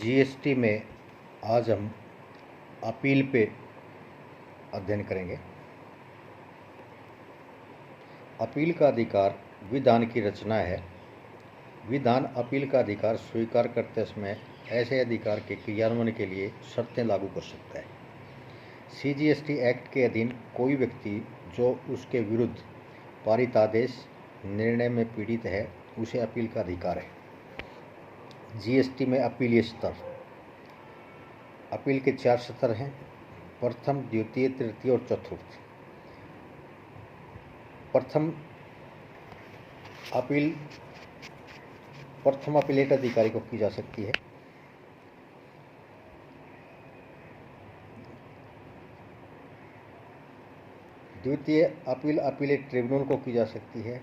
GST में आज हम अपील पे अध्ययन करेंगे। अपील का अधिकार विधान की रचना है। विधान अपील का अधिकार स्वीकार करते समय ऐसे अधिकार के क्रियान्वयन के लिए शर्तें लागू कर सकता है। सीजीएसटी एक्ट के अधीन कोई व्यक्ति जो उसके विरुद्ध पारित आदेश निर्णय में पीड़ित है उसे अपील का अधिकार है। जीएसटी में अपीलीय स्तर, अपील के 4 स्तर हैं: प्रथम, द्वितीय, तृतीय और चतुर्थ। प्रथम अपीलेट अधिकारी को की जा सकती है। द्वितीय अपील अपीलेट ट्रिब्यूनल को की जा सकती है।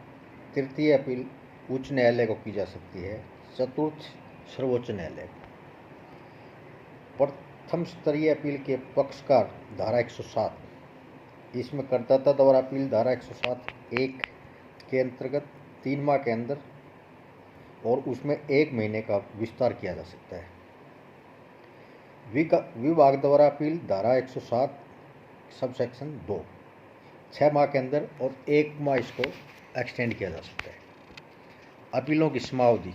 तृतीय अपील उच्च न्यायालय को की जा सकती है। चतुर्थ सर्वोच्च न्यायालय। प्रथम स्तरीय अपील के पक्षकार धारा 107, इसमें करदाता द्वारा अपील धारा 107(1) के अंतर्गत 3 माह के अंदर और उसमें 1 महीने का विस्तार किया जा सकता है। विभाग द्वारा अपील धारा 107 सबसेक्शन 2 6 माह के अंदर और 1 माह इसको एक्सटेंड किया जा सकता है। अपीलों की समावधि,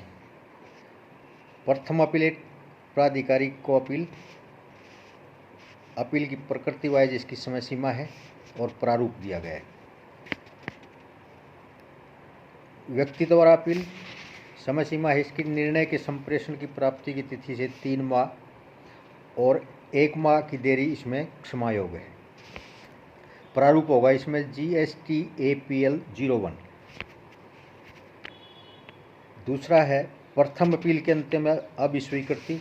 प्रथम अपीलेट प्राधिकारी को अपील की प्रकृति वाइज इसकी समय सीमा है और प्रारूप दिया गया है। व्यक्ति द्वारा अपील समय सीमा है इसकी निर्णय के संप्रेषण की प्राप्ति की तिथि से 3 माह और 1 माह की देरी इसमें क्षमायोग है। प्रारूप होगा इसमें GST APL 01। दूसरा है प्रथम अपील के अंत में अभिस्वीकृति,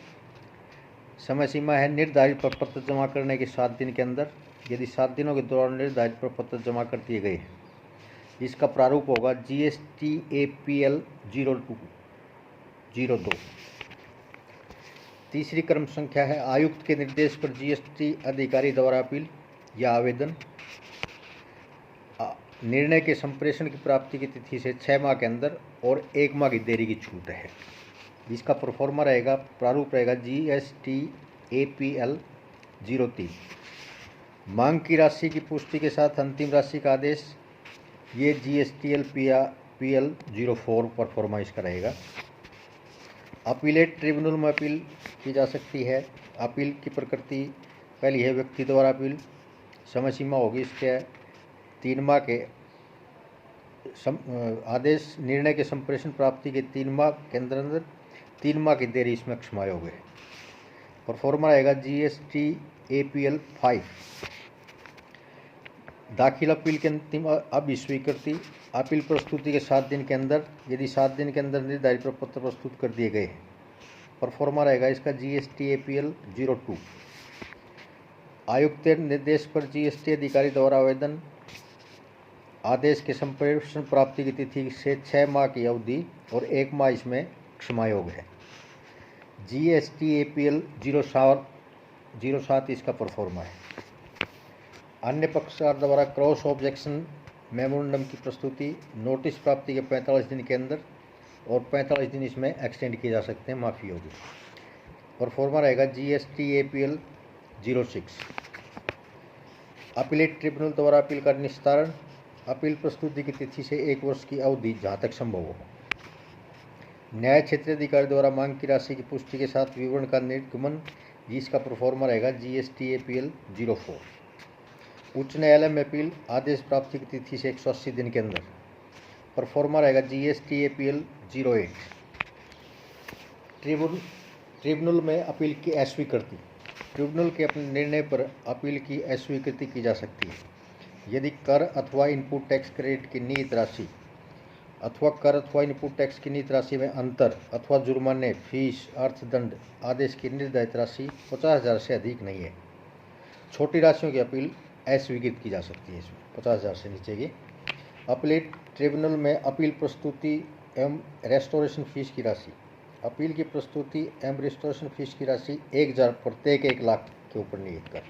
समय सीमा है निर्धारित प्रपत्र जमा करने के 7 दिन के अंदर। यदि 7 दिनों के दौरान निर्धारित प्रपत्र जमा कर दिए गए इसका प्रारूप होगा GST APL 02। तीसरी क्रम संख्या है आयुक्त के निर्देश पर जीएसटी अधिकारी द्वारा अपील या आवेदन। निर्णय के संप्रेषण की प्राप्ति की तिथि से 6 माह के अंदर और 1 माह की देरी की छूट है। इसका प्रोफॉर्मा रहेगा, प्रारूप रहेगा GST APL 03। मांग की राशि की पुष्टि के साथ अंतिम राशि का आदेश, ये GSTL PL 04 प्रोफॉर्मा इसका रहेगा। अपीलेट ट्रिब्यूनल में अपील की जा सकती है। अपील की प्रकृति पहली है व्यक्ति द्वारा अपील, समय सीमा होगी इसके 3 माह के आदेश निर्णय के संप्रेषण प्राप्ति के 3 माह के अंदर 3 माह की देरी इसमें क्षमायोग है। प्रोफॉर्मा रहेगा GST APL 5। दाखिल अपील के अंतिम अभिस्वीकृति, अपील प्रस्तुति के 7 दिन के अंदर, यदि 7 दिन के अंदर निर्धारित प्रपत्र प्रस्तुत कर दिए गए। प्रोफॉर्मा रहेगा इसका GST APL 02। आयुक्त निर्देश पर जीएसटी अधिकारी द्वारा आवेदन, आदेश के संप्रेषण प्राप्ति की तिथि से 6 माह की अवधि और 1 माह इसमें क्षमायोग है। GST APL 07 इसका प्रोफॉर्मा है। अन्य पक्षकार द्वारा क्रॉस ऑब्जेक्शन मेमोरेंडम की प्रस्तुति नोटिस प्राप्ति के 45 दिन के अंदर और 45 दिन इसमें एक्सटेंड किए जा सकते हैं, माफ़ी होगी। प्रोफॉर्मा रहेगा GST APL 06। अपीलेट ट्रिब्यूनल द्वारा अपील का निस्तारण, अपील प्रस्तुति की तिथि से 1 वर्ष की अवधि जहाँ तक संभव हो। न्याय क्षेत्रीय अधिकारी द्वारा मांग की राशि की पुष्टि के साथ विवरण का निर्गमन, जिसका प्रोफॉर्मा रहेगा GST APL 04। उच्च न्यायालय में अपील, आदेश प्राप्ति की तिथि से 180 दिन के अंदर। प्रोफॉर्मा रहेगा GST APL 08। ट्रिब्यूनल में अपील की अस्वीकृति, ट्रिब्यूनल के अपने निर्णय पर अपील की अस्वीकृति की जा सकती है यदि कर अथवा इनपुट टैक्स क्रेडिट की निहित राशि अथवा कर अथवा इनपुट टैक्स की निहित राशि में अंतर अथवा जुर्माने, फीस, अर्थदंड आदेश की निर्धारित राशि 50,000 से अधिक नहीं है। छोटी राशियों की अपील अस्वीकृत की जा सकती है। इसमें 50,000 से नीचे की। अपीलेट ट्रिब्यूनल में अपील प्रस्तुति एवं रेस्टोरेशन फीस की राशि, अपील की प्रस्तुति एवं रेस्टोरेशन फीस की राशि 1,000 प्रत्येक 1 लाख के ऊपर निहित कर।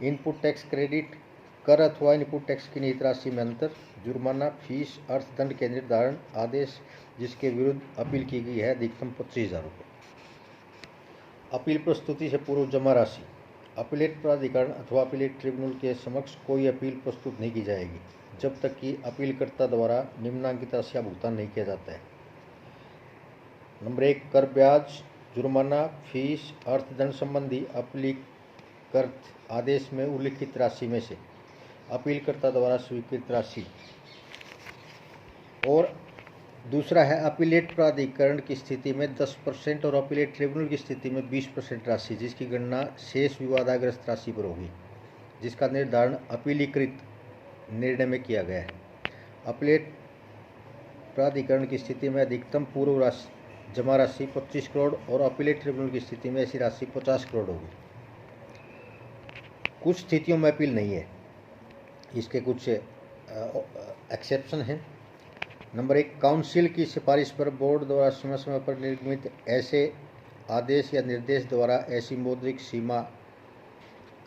इनपुट टैक्स क्रेडिट, कर अथवा इनपुट टैक्स की निहित राशि में अंतर, जुर्माना, फीस, अर्थदंड के निर्धारण आदेश जिसके विरुद्ध अपील की गई है अधिकतम 25,000 रुपये। अपील प्रस्तुति से पूर्व जमा राशि। अपीलेट प्राधिकरण अथवा अपीलेट ट्रिब्यूनल के समक्ष कोई अपील प्रस्तुत नहीं की जाएगी जब तक कि अपीलकर्ता द्वारा निम्नांकित राशि का भुगतान नहीं किया जाता है। नंबर 1, कर, ब्याज, जुर्माना, फीस, अर्थदंड संबंधी अपीलकृत आदेश में उल्लिखित राशि में से अपीलकर्ता द्वारा स्वीकृत राशि। और दूसरा है अपीलेट प्राधिकरण की स्थिति में 10% और अपीलेट ट्रिब्यूनल की स्थिति में 20% राशि, जिसकी गणना शेष विवादाग्रस्त राशि पर होगी, जिसका निर्धारण अपीलीकृत निर्णय में किया गया है। अपीलेट प्राधिकरण की स्थिति में अधिकतम पूर्व राशि जमा राशि 25 करोड़ और अपीलेट ट्रिब्यूनल की स्थिति में ऐसी राशि 50 करोड़ होगी। कुछ स्थितियों में अपील नहीं है, इसके कुछ एक्सेप्शन हैं। नंबर 1, काउंसिल की सिफारिश पर बोर्ड द्वारा समय समय पर निर्गमित ऐसे आदेश या निर्देश द्वारा ऐसी मौद्रिक सीमा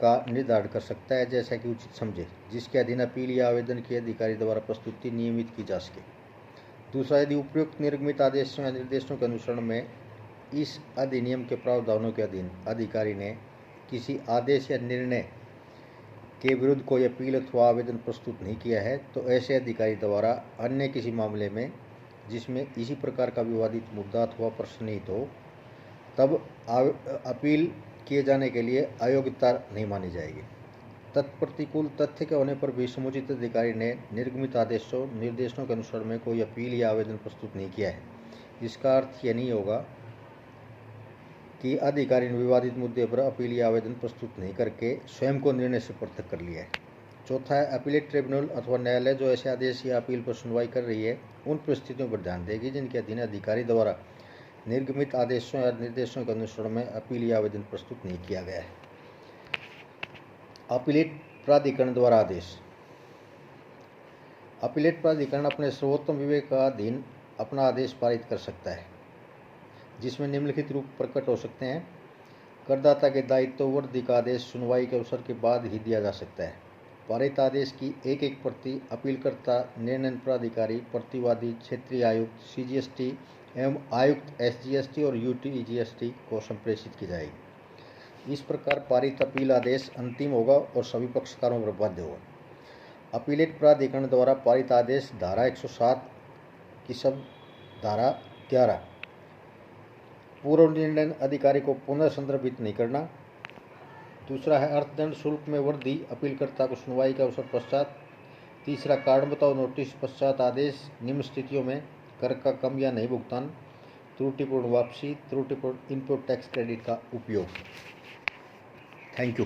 का निर्धारण कर सकता है जैसा कि उचित समझे, जिसके अधीन अपील या आवेदन के अधिकारी द्वारा प्रस्तुति नियमित की जा सके। दूसरा, यदि उपयुक्त निर्गमित आदेशों या निर्देशों के अनुसरण में इस अधिनियम के प्रावधानों के अधीन अधिकारी ने किसी आदेश या निर्णय के विरुद्ध कोई अपील अथवा आवेदन प्रस्तुत नहीं किया है, तो ऐसे अधिकारी द्वारा अन्य किसी मामले में जिसमें इसी प्रकार का विवादित मुद्दा अथवा प्रश्न निहित हो, तब अपील किए जाने के लिए अयोग्यता नहीं मानी जाएगी। तत्प्रतिकूल तथ्य के होने पर भी समुचित अधिकारी ने निर्गमित आदेशों निर्देशों के अनुसार में कोई अपील या आवेदन प्रस्तुत नहीं किया है। इसका अर्थ यह नहीं होगा कि अधिकारी ने विवादित मुद्दे पर अपील या आवेदन प्रस्तुत नहीं करके स्वयं को निर्णय से पृथक कर लिया है। चौथा है, अपीलेट ट्रिब्यूनल अथवा न्यायालय जो ऐसे आदेश या अपील पर सुनवाई कर रही है उन परिस्थितियों पर ध्यान देगी जिनके अधीन अधिकारी द्वारा निर्गमित आदेशों या निर्देशों के अनुसरण में अपील या आवेदन प्रस्तुत नहीं किया गया है। अपीलेट प्राधिकरण द्वारा आदेश। अपीलेट प्राधिकरण अपने सर्वोत्तम विवेक का अधीन अपना आदेश पारित कर सकता है, जिसमें निम्नलिखित रूप प्रकट हो सकते हैं। करदाता के दायित्व वृद्धि का आदेश सुनवाई के अवसर के बाद ही दिया जा सकता है। पारित आदेश की एक प्रति अपीलकर्ता, निर्णय प्राधिकारी, प्रतिवादी, क्षेत्रीय आयुक्त, CGST एवं आयुक्त SGST और UTGST को संप्रेषित की जाएगी। इस प्रकार पारित अपील आदेश अंतिम होगा और सभी पक्षकारों पर बाध्य होगा। अपीलेट प्राधिकरण द्वारा पारित आदेश धारा 107 की शब्द धारा 11 पूर्व निर्णय अधिकारी को पुनः संदर्भित नहीं करना। दूसरा है अर्थदंड शुल्क में वृद्धि अपीलकर्ता को सुनवाई के अवसर पश्चात। तीसरा, कारण बताओ नोटिस पश्चात आदेश। निम्न स्थितियों में कर का कम या नहीं भुगतान, त्रुटिपूर्ण वापसी, त्रुटिपूर्ण इनपुट टैक्स क्रेडिट का उपयोग। Thank you.